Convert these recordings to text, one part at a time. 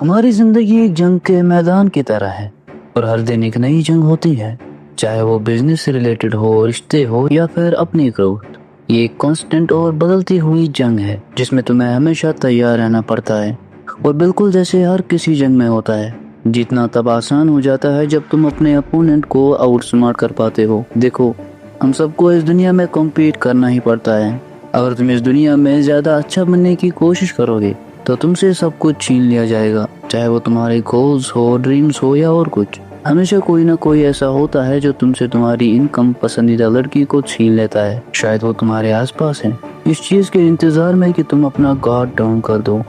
ہماری زندگی ایک جنگ کے میدان کی طرح ہے اور ہر دن ایک نئی جنگ ہوتی ہے، چاہے وہ بزنس سے ریلیٹڈ ہو، رشتے ہو یا پھر اپنی گروتھ۔ یہ ایک کانسٹنٹ اور بدلتی ہوئی جنگ ہے جس میں تمہیں ہمیشہ تیار رہنا پڑتا ہے، اور بالکل جیسے ہر کسی جنگ میں ہوتا ہے، جیتنا تب آسان ہو جاتا ہے جب تم اپنے اپوننٹ کو آؤٹ سمارٹ کر پاتے ہو۔ دیکھو، ہم سب کو اس دنیا میں کمپیٹ کرنا ہی پڑتا ہے۔ اگر تم اس دنیا میں زیادہ اچھا بننے کی کوشش کرو گے تو تم سے سب کچھ چھین لیا جائے گا، چاہے وہ تمہارے گولز ہو، ڈریمز ہو یا اور کچھ۔ ہمیشہ کوئی نہ کوئی ایسا ہوتا ہے جو تم سے تمہاری انکم پسندیدہ لڑکی کو چھین لیتا ہے، شاید وہ تمہارے آس پاس ہے، اس چیز کے انتظار میں کہ تم اپنا گارڈ ڈاؤن کر دو۔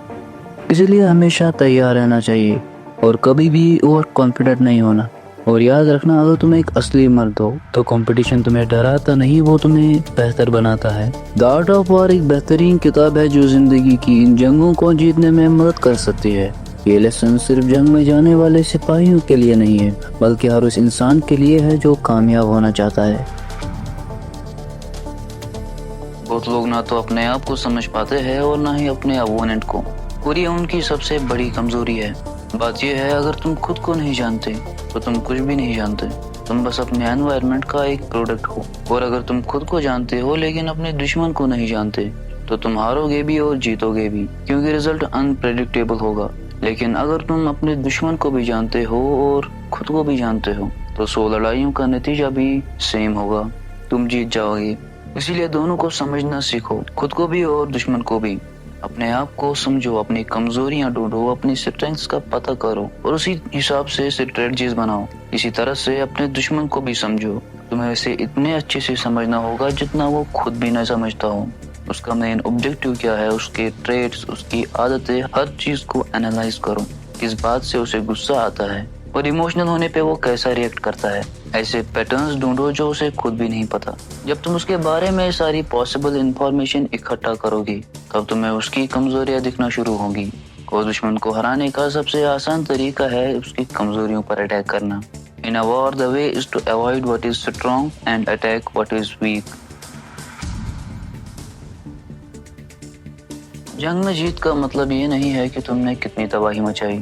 اسی لیے ہمیشہ تیار رہنا چاہیے اور کبھی بھی اوور کانفیڈنٹ نہیں ہونا۔ اور یاد رکھنا، اگر تم ایک اصلی مرد ہو تو کمپٹیشن تمہیں ڈراتا نہیں، وہ تمہیں بہتر بناتا ہے۔ دی آرٹ آف وار ایک بہترین کتاب ہے جو زندگی کی ان جنگوں کو جیتنے میں مدد کر سکتی ہے۔ یہ لیسن صرف جنگ میں جانے والے سپاہیوں کے لیے نہیں ہے، بلکہ ہر اس انسان کے لیے ہے جو کامیاب ہونا چاہتا ہے۔ بہت لوگ نہ تو اپنے آپ کو سمجھ پاتے ہیں اور نہ ہی اپنے اپوننٹ کو، اور یہ ان کی سب سے بڑی کمزوری ہے۔ بات یہ ہے، اگر تم خود کو نہیں جانتے تو تم کچھ بھی نہیں جانتے، تم بس اپنے انوائرمنٹ کا ایک پروڈکٹ ہو۔ اور اگر تم خود کو جانتے ہو لیکن اپنے دشمن کو نہیں جانتے تو تم ہارو گے بھی اور جیتو گے بھی، کیونکہ رزلٹ انپریڈکٹیبل ہوگا۔ لیکن اگر تم اپنے دشمن کو بھی جانتے ہو اور خود کو بھی جانتے ہو تو 100 لڑائیوں کا نتیجہ بھی سیم ہوگا، تم جیت جاؤ گے۔ اسی لیے دونوں کو سمجھنا سیکھو، خود کو بھی اور دشمن کو بھی۔ اپنے آپ کو سمجھو، اپنی کمزوریاں ڈھونڈو، اپنی اسٹرینگس کا پتہ کرو اور اسی حساب سے اسٹریٹجیز بناؤ۔ اسی طرح سے اپنے دشمن کو بھی سمجھو، تمہیں اسے اتنے اچھے سے سمجھنا ہوگا جتنا وہ خود بھی نہ سمجھتا ہو۔ اس کا مین آبجیکٹیو کیا ہے، اس کے ٹریٹس، اس کی عادتیں، ہر چیز کو انالائز کرو۔ کس بات سے اسے غصہ آتا ہے اور ایموشنل ہونے پہ وہ کیسا ریئیکٹ کرتا ہے۔ ایسے پیٹرنز ڈھونڈو جو اسے خود بھی نہیں پتا۔ جب تم اس کے بارے میں ساری پاسبل انفارمیشن اکٹھا کرو گی تب تمہیں اس کی کمزوریاں دکھنا شروع ہوں گی، اور دشمن کو ہرانے کا سب سے آسان طریقہ ہے اس کی کمزوریوں پر اٹیک کرنا۔ In a war, the way is to avoid what is strong and attack what is weak. جنگ میں جیت کا مطلب یہ نہیں ہے کہ تم نے کتنی تباہی مچائی،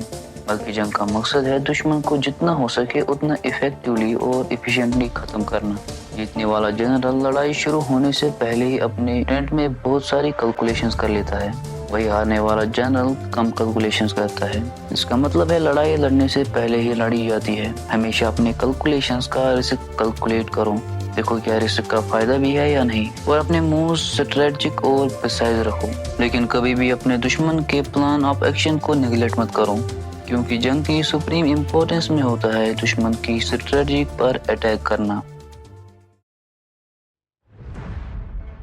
بلکہ جنگ کا مقصد ہے دشمن کو جتنا ہو سکے اتنا ایفیکٹولی اور ایفیشینٹلی ختم کرنا۔ جیتنے والا جنرل لڑائی شروع ہونے سے پہلے ہی اپنے ٹینٹ میں بہت ساری کیلکولیشنز کر لیتا ہے، وہی ہارنے والا جنرل کم کیلکولیشنز کرتا ہے۔ اس کا مطلب ہے لڑائی لڑنے سے پہلے ہی لڑی جاتی ہے۔ ہمیشہ اپنے کیلکولیشنز کا رسک کیلکولیٹ کرو، دیکھو کیا رسک کا فائدہ بھی ہے یا نہیں، اور اپنے مووز اسٹریٹجک اور پریسائز رکھو۔ لیکن کبھی بھی اپنے دشمن کے پلان آف ایکشن کو نیگلیکٹ مت کرو، کیونکہ جنگ کی سپریم امپورٹنس میں ہوتا ہے دشمن کی اسٹریٹجی پر اٹیک کرنا۔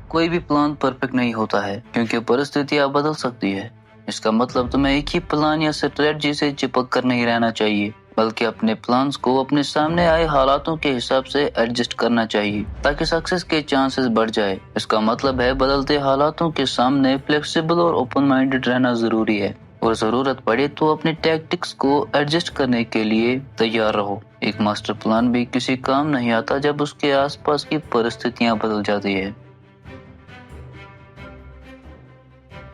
کوئی بھی پلان پرفیکٹ نہیں ہوتا ہے کیونکہ پرستتیاں بدل سکتی ہے۔ اس کا مطلب تمہیں ایک ہی پلان یا اسٹریٹجی سے چپک کر نہیں رہنا چاہیے، بلکہ اپنے پلانز کو اپنے سامنے آئے حالاتوں کے حساب سے ایڈجسٹ کرنا چاہیے تاکہ سکسیس کے چانسز بڑھ جائے۔ اس کا مطلب ہے بدلتے حالاتوں کے سامنے فلیکسیبل اور اوپن مائنڈڈ رہنا ضروری ہے، اور ضرورت پڑے تو اپنے ٹیکٹکس کو ایڈجسٹ کرنے کے لیے تیار رہو۔ ایک ماسٹر پلان بھی کسی کام نہیں آتا جب اس کے آس پاس کی پرستتیاں بدل جاتی ہے۔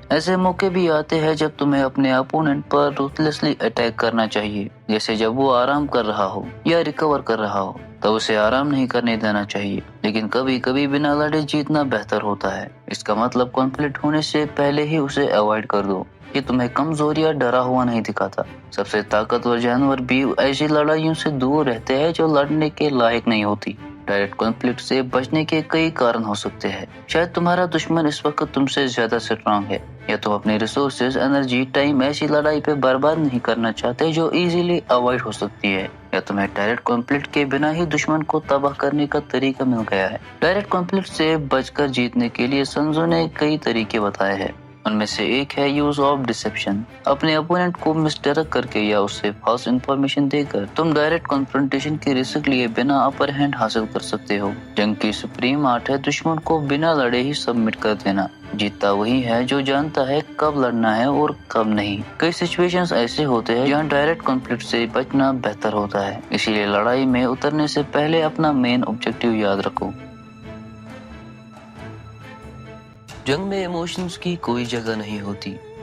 ایسے موقع بھی آتے ہیں جب تمہیں اپنے اپوننٹ پر روتھلیسلی اٹیک کرنا چاہیے، جیسے جب وہ آرام کر رہا ہو یا ریکور کر رہا ہو، تو اسے آرام نہیں کرنے دینا چاہیے۔ لیکن کبھی کبھی بنا لڑے جیتنا بہتر ہوتا ہے۔ اس کا مطلب کانفلکٹ ہونے سے پہلے ہی اسے اوائڈ کر دو۔ یہ تمہیں کمزور یا ڈرا ہوا نہیں دکھاتا۔ سب سے طاقتور جانور بھی ایسی لڑائیوں سے دور رہتے ہیں جو لڑنے کے لائق نہیں ہوتی۔ ڈائریکٹ کانفلکٹ سے بچنے کے کئی کارن ہو سکتے ہیں۔ شاید تمہارا دشمن اس وقت تم سے زیادہ اسٹرانگ ہے، یا تم اپنے ریسورسز، انرجی، ٹائم ایسی لڑائی پہ برباد نہیں کرنا چاہتے جو ایزیلی اوائڈ ہو سکتی ہے، یا تمہیں ڈائریکٹ کانفلکٹ کے بنا ہی دشمن کو تباہ کرنے کا طریقہ مل گیا ہے۔ ڈائریکٹ کانفلکٹ سے بچ کر جیتنے کے لیے سنزو نے کئی طریقے بتائے ہیں۔ ان میں سے ایک ہے یوز آف ڈسیپشن۔ اپنے اپوننٹ کو مسڈائریکٹ کر کے یا اسے فالس انفارمیشن دے کر تم ڈائریکٹ کنفرنٹیشن کی رسک لیے بنا اپر ہینڈ حاصل کر سکتے ہو۔ جنگ کی سپریم آرٹ ہے دشمن کو بنا لڑے ہی سبمٹ کر دینا۔ جیتتا وہی ہے جو جانتا ہے کب لڑنا ہے اور کب نہیں۔ کئی سچویشنز ایسے ہوتے ہیں جہاں ڈائریکٹ کانفلکٹ سے بچنا بہتر ہوتا ہے، اسی لیے لڑائی میں اترنے سے پہلے اپنا مین آبجیکٹیو یاد رکھو۔ جنگ میں ایموشنز کی کوئی جگہ نہیں ہوتی۔